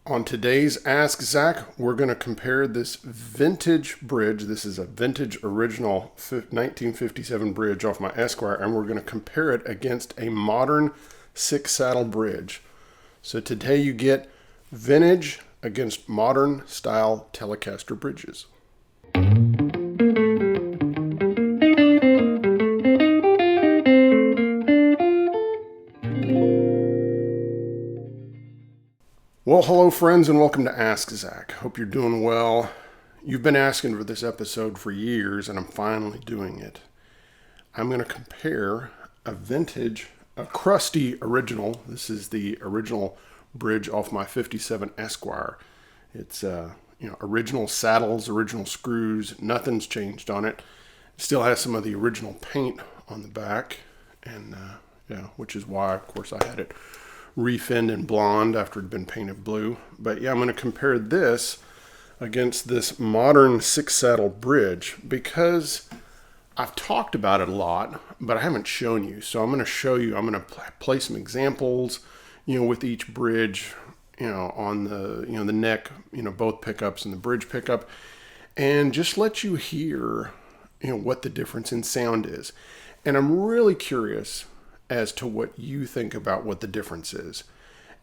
On today's Ask Zac, we're going to compare this vintage bridge. This is a vintage original 1957 bridge off my Esquire, and we're going to compare it against a modern six-saddle bridge. So today you get vintage against modern style Telecaster bridges. Well, hello friends, and welcome to Ask Zac. Hope you're doing well. You've been asking for this episode for years, and I'm finally doing it. I'm going to compare a crusty original. This is the original bridge off my 57 Esquire. It's original saddles, original screws. Nothing's changed on it. It still has some of the original paint on the back, and which is why, of course, I had it refinned in blonde after it had been painted blue. But yeah, I'm going to compare this against this modern six-saddle bridge because I've talked about it a lot, but I haven't shown you. So I'm going to show you. I'm going to play some examples, with each bridge, on the the neck, both pickups and the bridge pickup, and just let you hear, what the difference in sound is. And I'm really curious as to what you think about what the difference is.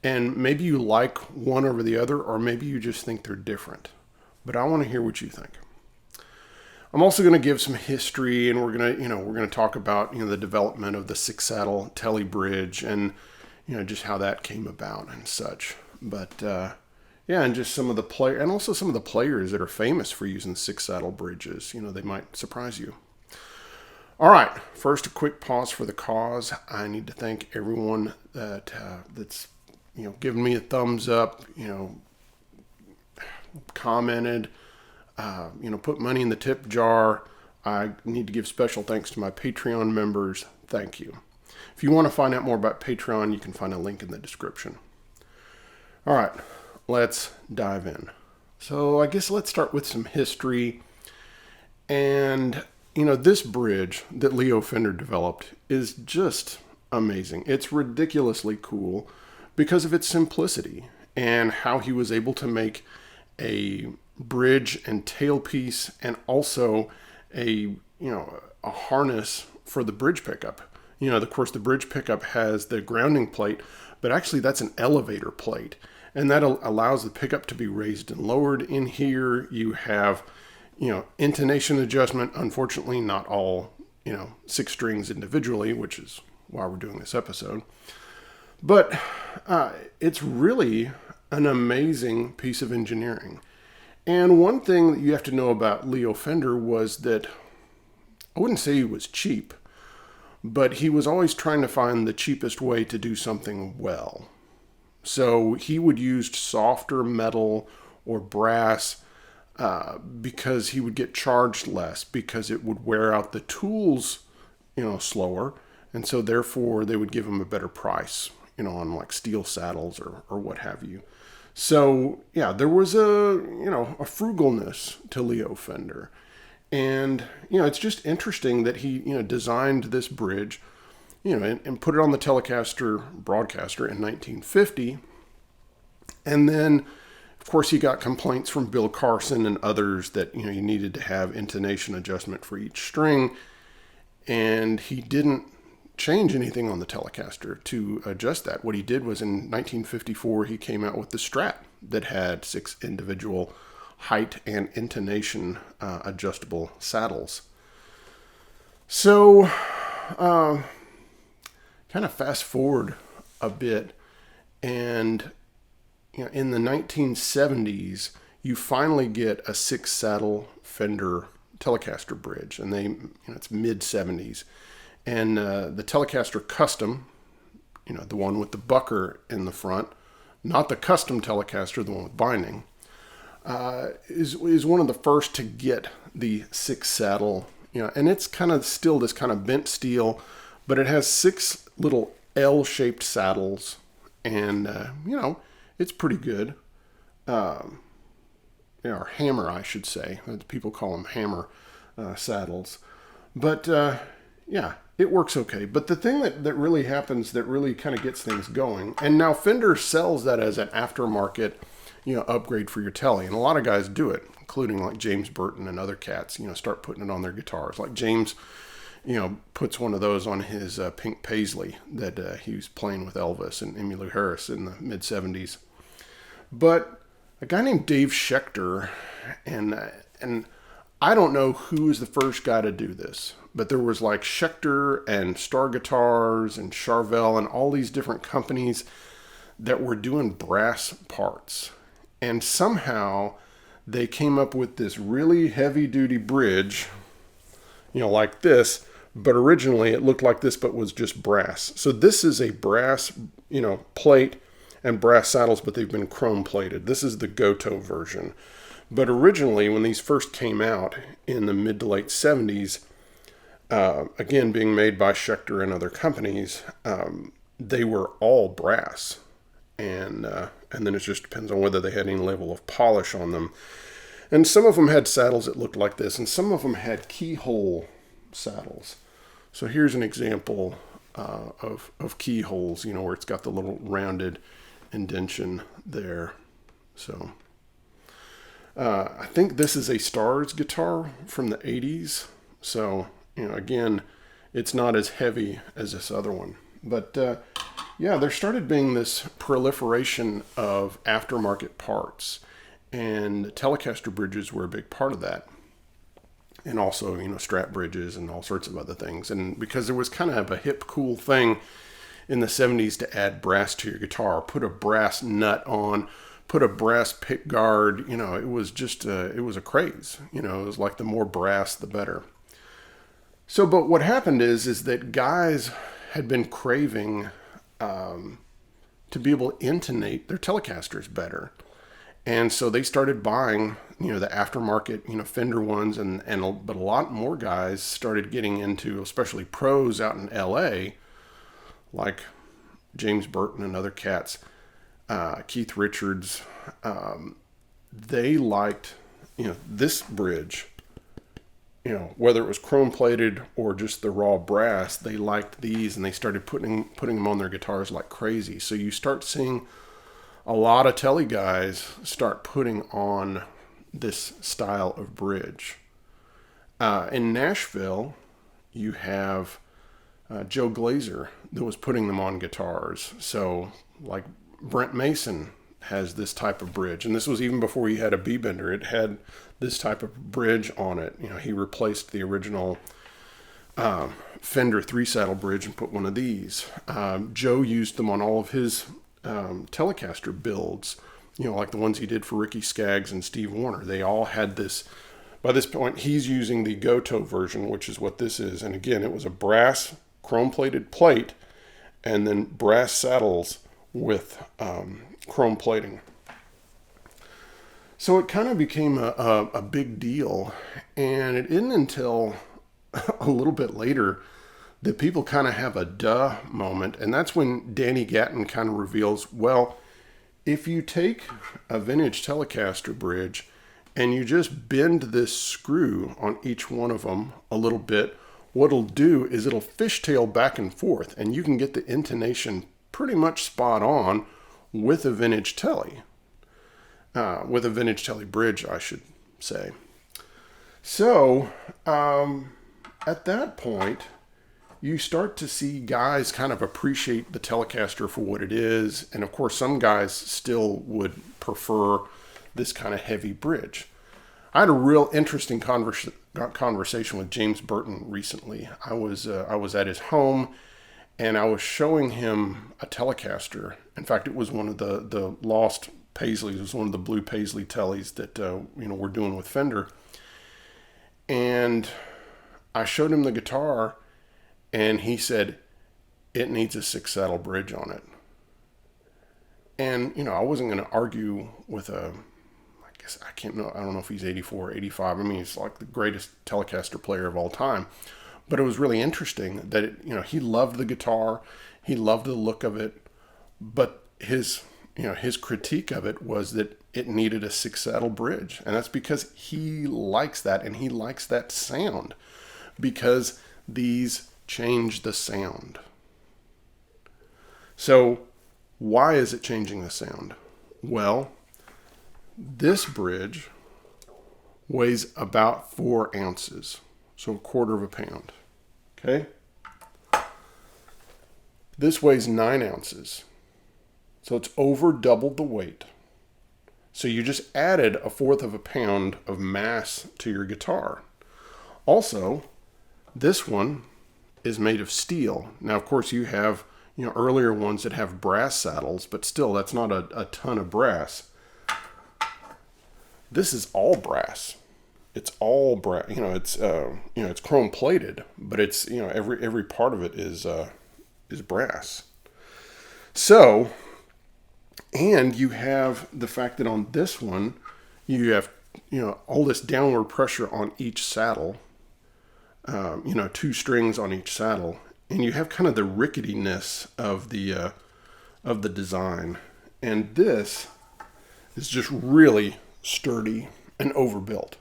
And maybe you like one over the other, or maybe you just think they're different. But I want to hear what you think. I'm also going to give some history, and we're going to talk about, the development of the six-saddle Tele bridge and, just how that came about and such. But, and just some of the players that are famous for using six-saddle bridges. They might surprise you. All right, first a quick pause for the cause. I need to thank everyone that's given me a thumbs up, commented, put money in the tip jar. I need to give special thanks to my Patreon members. Thank you. If you want to find out more about Patreon, you can find a link in the description. All right, let's dive in. So I guess let's start with some history. And this bridge that Leo Fender developed is just amazing. It's ridiculously cool because of its simplicity and how he was able to make a bridge and tailpiece and also a harness for the bridge pickup. Of course, the bridge pickup has the grounding plate, but actually that's an elevator plate. And that allows the pickup to be raised and lowered. In here, you have intonation adjustment. Unfortunately, not all, 6 strings individually, which is why we're doing this episode. But it's really an amazing piece of engineering. And one thing that you have to know about Leo Fender was that I wouldn't say he was cheap, but he was always trying to find the cheapest way to do something well. So he would use softer metal or brass because he would get charged less because it would wear out the tools, slower. And so therefore they would give him a better price, on like steel saddles or what have you. So yeah, there was a frugalness to Leo Fender. And, it's just interesting that he, designed this bridge, and put it on the Telecaster broadcaster in 1950. And then, of course, he got complaints from Bill Carson and others that, you needed to have intonation adjustment for each string. And he didn't change anything on the Telecaster to adjust that. What he did was in 1954, he came out with the Strat that had 6 individual height and intonation adjustable saddles. So, kind of fast forward a bit, and in the 1970s, you finally get a 6-saddle Fender Telecaster bridge, and it's mid-70s. And the Telecaster Custom, the one with the bucker in the front, not the custom Telecaster, the one with binding, is one of the first to get the 6-saddle, and it's kind of still this kind of bent steel, but it has 6 little L-shaped saddles, and, it's pretty good. Or hammer, I should say. People call them hammer saddles. But, it works okay. But the thing that really happens that really kind of gets things going, and now Fender sells that as an aftermarket, upgrade for your Tele. And a lot of guys do it, including like James Burton and other cats, start putting it on their guitars. Like James, puts one of those on his pink Paisley that he was playing with Elvis and Emmylou Harris in the mid 70s. But a guy named Dave Schechter, and I don't know who was the first guy to do this, but there was like Schechter and Star Guitars and Charvel and all these different companies that were doing brass parts. And somehow they came up with this really heavy duty bridge, like this, but originally it looked like this, but was just brass. So this is a brass, plate and brass saddles, but they've been chrome plated. This is the Goto version. But originally, when these first came out in the mid to late 70s, again, being made by Schechter and other companies, they were all brass. And then it just depends on whether they had any level of polish on them. And some of them had saddles that looked like this, and some of them had keyhole saddles. So here's an example of keyholes, where it's got the little rounded indentation there. So I think this is a Stars guitar from the 80s. So, again, it's not as heavy as this other one. But there started being this proliferation of aftermarket parts. And Telecaster bridges were a big part of that. And also, strap bridges and all sorts of other things. And because there was kind of a hip, cool thing in the 70s to add brass to your guitar, put a brass nut on, put a brass pick guard, it was just, it was a craze. It was like the more brass, the better. So, but what happened is that guys had been craving to be able to intonate their Telecasters better. And so they started buying, the aftermarket, Fender ones, but a lot more guys started getting into, especially pros out in LA, like James Burton and other cats, Keith Richards. They liked, this bridge, whether it was chrome plated or just the raw brass, they liked these, and they started putting them on their guitars like crazy. So you start seeing a lot of Tele guys start putting on this style of bridge. In Nashville, you have Joe Glazer that was putting them on guitars. So like Brent Mason has this type of bridge, and this was even before he had a B-bender. It had this type of bridge on it. He replaced the original Fender 3-saddle bridge and put one of these. Joe used them on all of his Telecaster builds, like the ones he did for Ricky Skaggs and Steve Wariner. They all had this. By this point, he's using the Goto version, which is what this is. And again, it was a brass chrome-plated plate and then brass saddles with chrome plating. So it kind of became a big deal. And it isn't until a little bit later that people kind of have a duh moment. And that's when Danny Gatton kind of reveals, well, if you take a vintage Telecaster bridge and you just bend this screw on each one of them a little bit, what it'll do is it'll fishtail back and forth, and you can get the intonation pretty much spot on with a vintage Tele. With a vintage Tele bridge, I should say. So, at that point, you start to see guys kind of appreciate the Telecaster for what it is. And of course, some guys still would prefer this kind of heavy bridge. I had a real interesting conversation with James Burton recently. I was at his home, and I was showing him a Telecaster. In fact, it was one of the lost Paisleys. It was one of the blue Paisley Teles that we're doing with Fender. And I showed him the guitar, and he said, it needs a 6-saddle bridge on it. And, I wasn't going to argue with I don't know if he's 84 or 85. I mean, he's like the greatest Telecaster player of all time. But it was really interesting that, he loved the guitar. He loved the look of it. But his critique of it was that it needed a 6-saddle bridge. And that's because he likes that, and he likes that sound. Because these change the sound. So why is it changing the sound? Well, This bridge weighs about 4 ounces, so 1/4 pound. Okay. This weighs 9 ounces, so it's over doubled the weight. So you just added 1/4 pound of mass to your guitar. Also, this one is made of steel. Now, of course, you have earlier ones that have brass saddles, but still, that's not a ton of brass. This is all brass. It's all brass. It's chrome plated, but it's every part of it is brass. So, and you have the fact that on this one, you have all this downward pressure on each saddle. 2 strings on each saddle, and you have kind of the ricketiness of the design. And this is just really sturdy and overbuilt.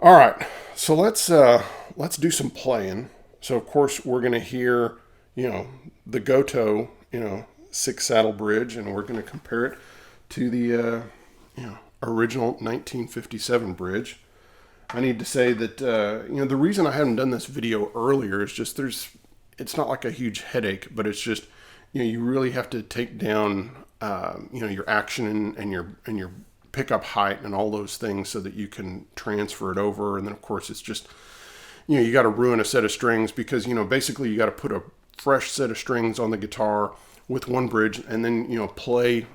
All right, so let's do some playing. So of course we're going to hear the Goto 6 saddle bridge, and we're going to compare it to the original 1957 bridge. I need to say that the reason I haven't done this video earlier is just it's not like a huge headache, but it's just you really have to take down your action and your pickup height and all those things so that you can transfer it over. And then of course it's just you got to ruin a set of strings, because basically you got to put a fresh set of strings on the guitar with one bridge, and then play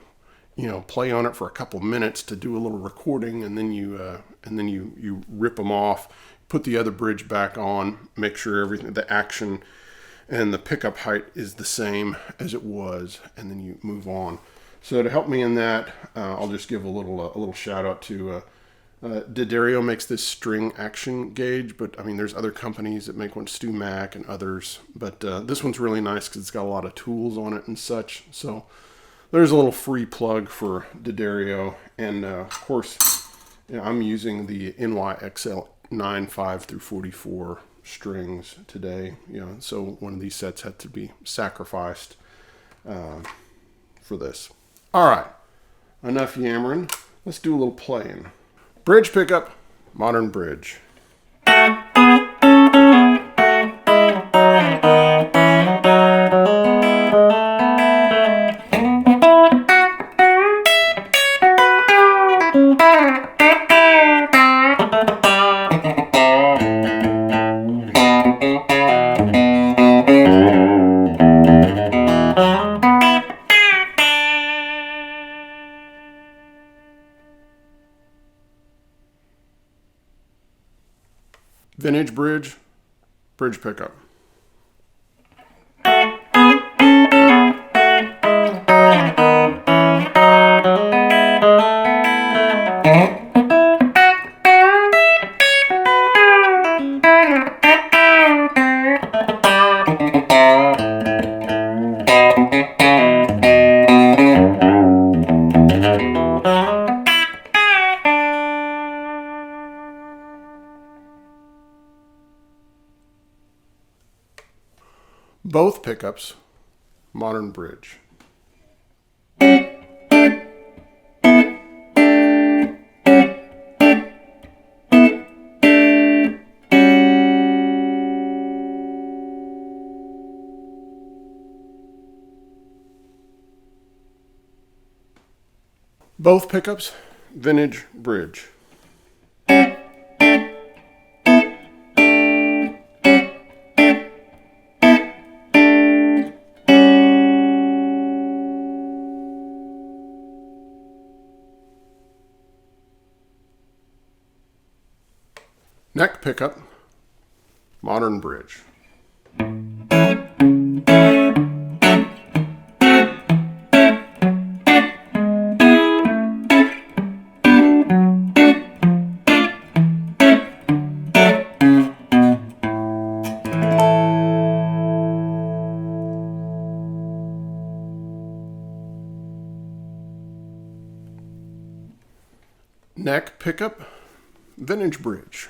on it for a couple minutes to do a little recording, and then you rip them off, put the other bridge back on, make sure everything, the action and the pickup height is the same as it was, and then you move on. So to help me in that, I'll just give a little shout out to D'Addario makes this string action gauge, but I mean there's other companies that make one, Stu Mac and others, but this one's really nice because it's got a lot of tools on it and such. So there's a little free plug for D'Addario, and of course, I'm using the NYXL 9.5 through 44 strings today. So one of these sets had to be sacrificed for this. All right, enough yammering. Let's do a little playing. Bridge pickup, modern bridge. Vintage bridge, bridge pickup. Both pickups, modern bridge. Both pickups, vintage bridge. Neck pickup, modern bridge. Neck pickup, vintage bridge.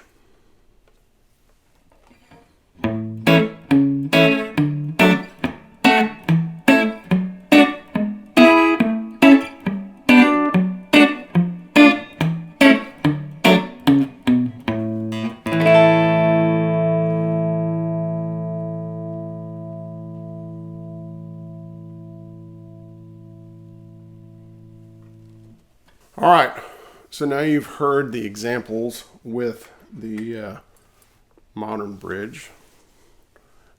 All right, so now you've heard the examples with the modern bridge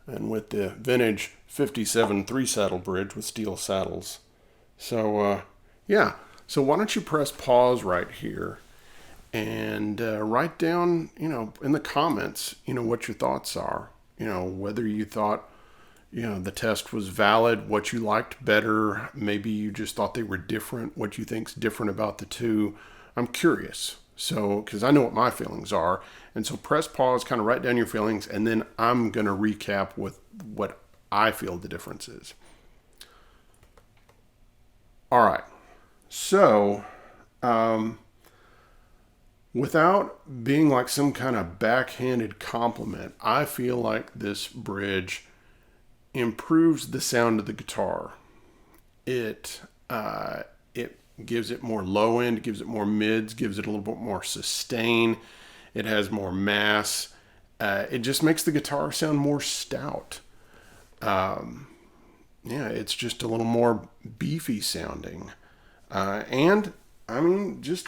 and with the vintage 57 3-saddle bridge with steel saddles. So yeah, so why don't you press pause right here and write down, in the comments, what your thoughts are. Whether you thought, the test was valid, what you liked better, maybe you just thought they were different, what you think's different about the two. I'm curious. So, because I know what my feelings are. And so press pause, kind of write down your feelings, and then I'm going to recap with what I feel the difference is. All right. So, without being like some kind of backhanded compliment, I feel like this bridge improves the sound of the guitar. It gives it more low end, gives it more mids, gives it a little bit more sustain. It has more mass. It just makes the guitar sound more stout. It's just a little more beefy sounding. And I mean, just,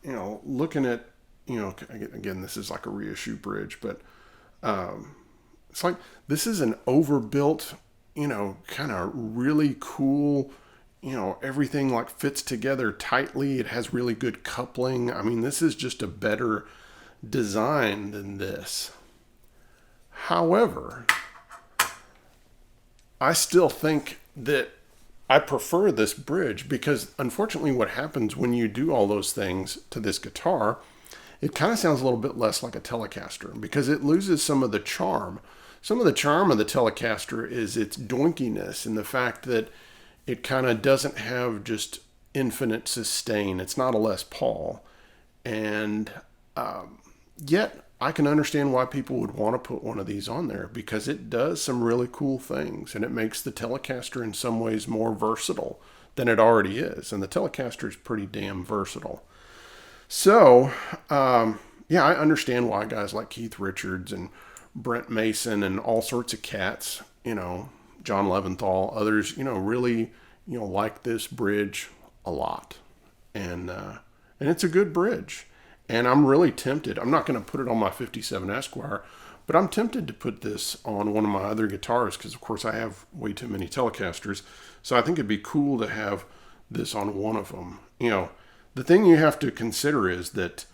looking at, again, this is like a reissue bridge, but it's like this is an overbuilt, kind of really cool, everything like fits together tightly. It has really good coupling. I mean, this is just a better design than this. However, I still think that I prefer this bridge because unfortunately what happens when you do all those things to this guitar, it kind of sounds a little bit less like a Telecaster because it loses some of the charm. Some of the charm of the Telecaster is its doinkiness and the fact that it kind of doesn't have just infinite sustain. It's not a Les Paul. And yet I can understand why people would want to put one of these on there because it does some really cool things and it makes the Telecaster in some ways more versatile than it already is. And the Telecaster is pretty damn versatile. So, I understand why guys like Keith Richards and Brent Mason and all sorts of cats, John Leventhal, others, really, like this bridge a lot. And it's a good bridge. And I'm really tempted. I'm not going to put it on my 57 Esquire, but I'm tempted to put this on one of my other guitars because, of course, I have way too many Telecasters. So I think it'd be cool to have this on one of them. The thing you have to consider is that,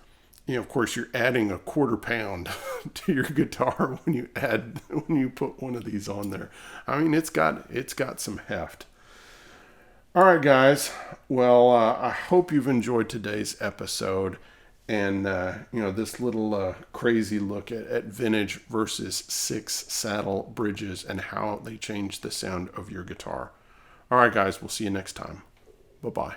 of course, you're adding a quarter pound to your guitar when you put one of these on there. I mean, it's got some heft. All right, guys. Well, I hope you've enjoyed today's episode and, this little crazy look at vintage versus 6-saddle bridges and how they change the sound of your guitar. All right, guys. We'll see you next time. Bye-bye.